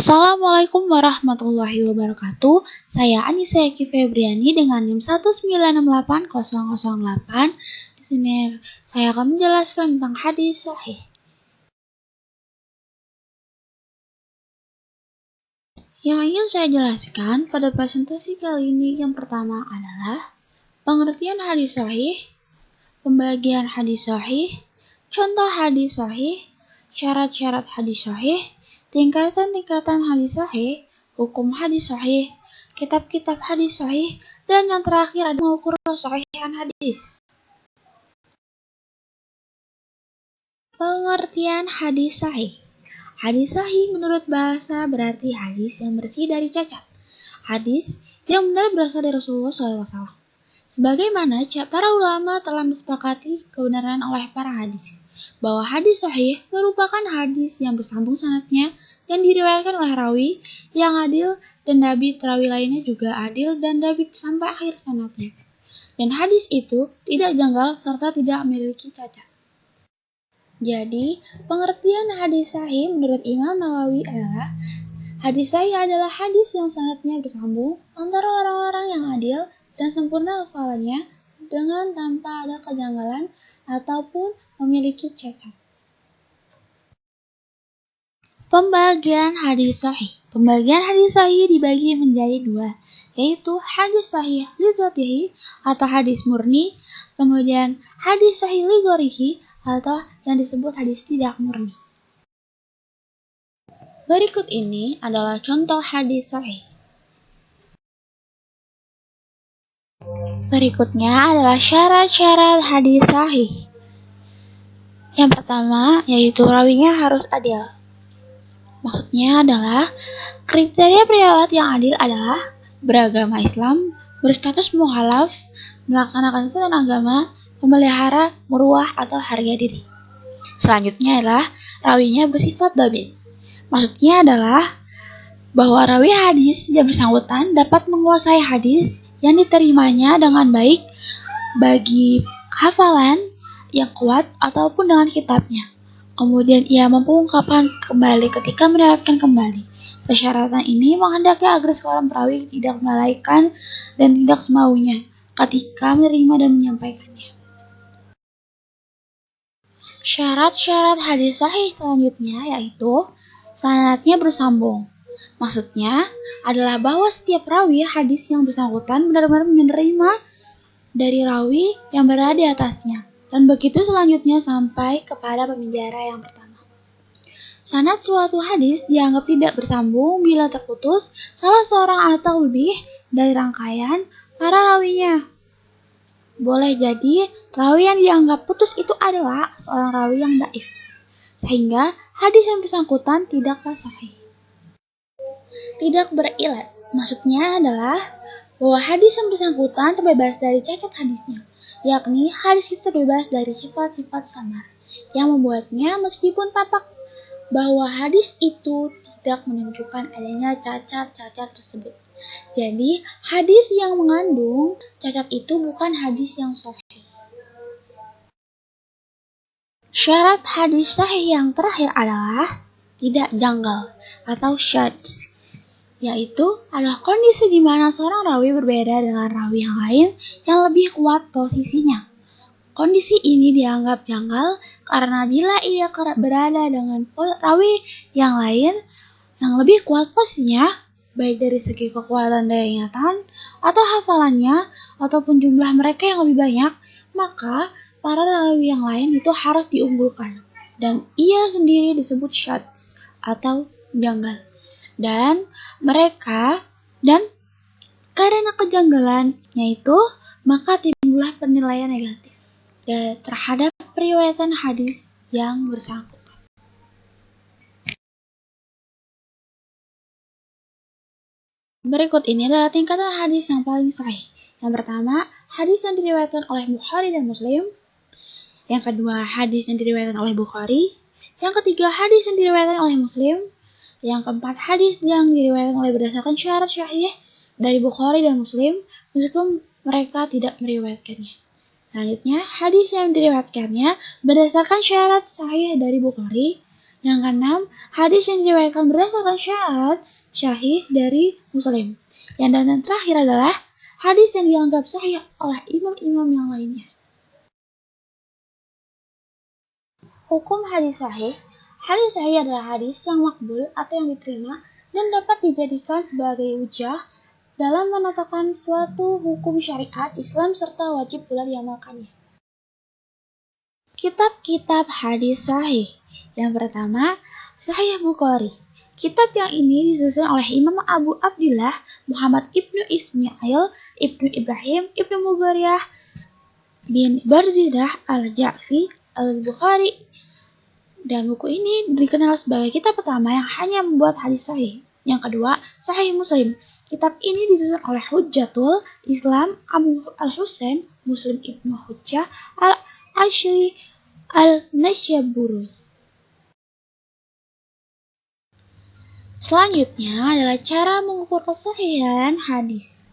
Assalamualaikum warahmatullahi wabarakatuh. Saya Anissa Eki Febriani dengan NIM 1968008. Di sini saya akan menjelaskan tentang hadis sahih. Yang ingin saya jelaskan pada presentasi kali ini yang pertama adalah pengertian hadis sahih, pembagian hadis sahih, contoh hadis sahih, syarat-syarat hadis sahih, tingkatan-tingkatan hadis sahih, hukum hadis sahih, kitab-kitab hadis sahih, dan yang terakhir ada mengukur kesahihan hadis. Pengertian hadis sahih. Hadis sahih menurut bahasa berarti hadis yang bersih dari cacat. Hadis yang benar berasal dari Rasulullah SAW. Sebagaimana para ulama telah mensepakati kebenaran oleh para hadis, bahwa hadis sahih merupakan hadis yang bersambung sanadnya yang diriwayatkan oleh rawi yang adil dan dabit, rawi lainnya juga adil dan dabit sampai akhir sanadnya. Dan hadis itu tidak janggal serta tidak memiliki cacat. Jadi, pengertian hadis sahih menurut Imam Nawawi adalah hadis sahih adalah hadis yang sanadnya bersambung antara orang-orang yang adil dan sempurna hafalannya dengan tanpa ada kejanggalan ataupun memiliki cacat. Pembagian hadis sahih. Pembagian hadis sahih dibagi menjadi dua, yaitu hadis sahih li dzatihi atau hadis murni, kemudian hadis sahih li ghairihi atau yang disebut hadis tidak murni. Berikut ini adalah contoh hadis sahih. Berikutnya adalah syarat-syarat hadis sahih. Yang pertama yaitu rawinya harus adil. Maksudnya adalah kriteria perawat yang adil adalah beragama Islam, berstatus mu'alaf, melaksanakan tuntunan agama, memelihara muruah atau harga diri. Selanjutnya adalah rawinya bersifat dhabit. Maksudnya adalah bahwa rawi hadis yang bersangkutan dapat menguasai hadis yang diterimanya dengan baik bagi hafalan yang kuat ataupun dengan kitabnya. Kemudian ia mampu mengungkapkan kembali ketika meriwayatkan kembali. Persyaratan ini menghendaki agar seorang perawi tidak melalaikan dan tidak semaunya ketika menerima dan menyampaikannya. Syarat-syarat hadis sahih selanjutnya yaitu sanadnya bersambung. Maksudnya adalah bahwa setiap rawi hadis yang bersangkutan benar-benar menerima dari rawi yang berada di atasnya. Dan begitu selanjutnya sampai kepada pembicara yang pertama. Sanad suatu hadis dianggap tidak bersambung bila terputus salah seorang atau lebih dari rangkaian para rawinya. Boleh jadi rawi yang dianggap putus itu adalah seorang rawi yang dhaif, sehingga hadis yang bersangkutan tidaklah sahih. Tidak berilat, maksudnya adalah bahwa hadis yang bersangkutan terbebas dari cacat hadisnya, yakni hadis itu terbebas dari sifat-sifat samar yang membuatnya meskipun tampak bahwa hadis itu tidak menunjukkan adanya cacat-cacat tersebut. Jadi, hadis yang mengandung cacat itu bukan hadis yang sahih. Syarat hadis sahih yang terakhir adalah tidak janggal atau syadz, yaitu adalah kondisi di mana seorang rawi berbeda dengan rawi yang lain yang lebih kuat posisinya. Kondisi ini dianggap janggal karena bila ia berada dengan rawi yang lain yang lebih kuat posisinya, baik dari segi kekuatan daya ingatan atau hafalannya ataupun jumlah mereka yang lebih banyak, maka para rawi yang lain itu harus diunggulkan dan ia sendiri disebut syadz atau janggal. Dan karena kejanggalannya itu maka timbullah penilaian negatif terhadap periwayatan hadis yang bersangkutan. Berikut ini adalah tingkatan hadis yang paling sahih. Yang pertama, hadis yang diriwayatkan oleh Bukhari dan Muslim. Yang kedua, hadis yang diriwayatkan oleh Bukhari. Yang ketiga, hadis yang diriwayatkan oleh Muslim. Yang keempat, hadis yang diriwayatkan oleh berdasarkan syarat sahih dari Bukhari dan Muslim, meskipun mereka tidak meriwayatkannya. Selanjutnya, hadis yang diriwayatkannya berdasarkan syarat sahih dari Bukhari. Yang keenam, hadis yang diriwayatkan berdasarkan syarat sahih dari Muslim. Dan terakhir adalah hadis yang dianggap sahih oleh imam-imam yang lainnya. Hukum hadis sahih. Hadis sahih adalah hadis yang makbul atau yang diterima dan dapat dijadikan sebagai hujjah dalam menetapkan suatu hukum syariat Islam serta wajib pula diamalkannya. Kitab-kitab hadis sahih. Yang pertama, Sahih Bukhari. Kitab yang ini disusun oleh Imam Abu Abdillah Muhammad ibnu Ismail ibnu Ibrahim ibnu Mubariyah bin Barzidah al-Ja'fi al-Bukhari. Dan buku ini dikenal sebagai kitab pertama yang hanya membuat hadis sahih. Yang kedua, Sahih Muslim. Kitab ini disusun oleh Hujjatul Islam Abu al-Husain Muslim ibnu Hujjah al-Ashri al-Nasyaburi. Selanjutnya adalah cara mengukur kesahihan hadis.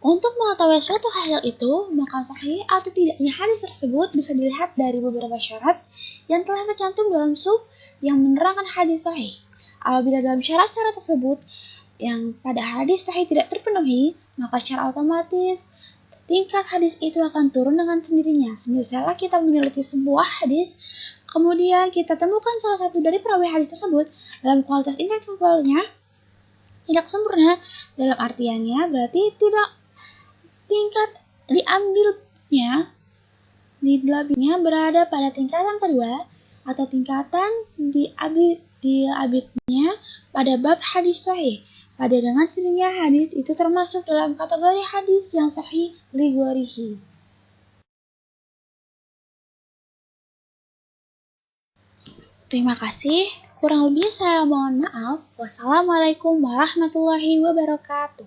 Untuk mengetahui suatu hasil itu, maka sahih atau tidaknya hadis tersebut bisa dilihat dari beberapa syarat yang telah tercantum dalam sub yang menerangkan hadis sahih. Apabila dalam syarat-syarat tersebut yang pada hadis sahih tidak terpenuhi, maka secara otomatis tingkat hadis itu akan turun dengan sendirinya. Misalnya kita meneliti sebuah hadis, kemudian kita temukan salah satu dari perawi hadis tersebut dalam kualitas intelektualnya tidak sempurna, dalam artiannya berarti tidak tingkat diambilnya berada pada tingkatan kedua atau tingkatan diambilnya pada bab hadis sahih. Pada dengan sendirinya hadis itu termasuk dalam kategori hadis yang sahih li ghairihi. Terima kasih. Kurang lebih saya mohon maaf. Wassalamualaikum warahmatullahi wabarakatuh.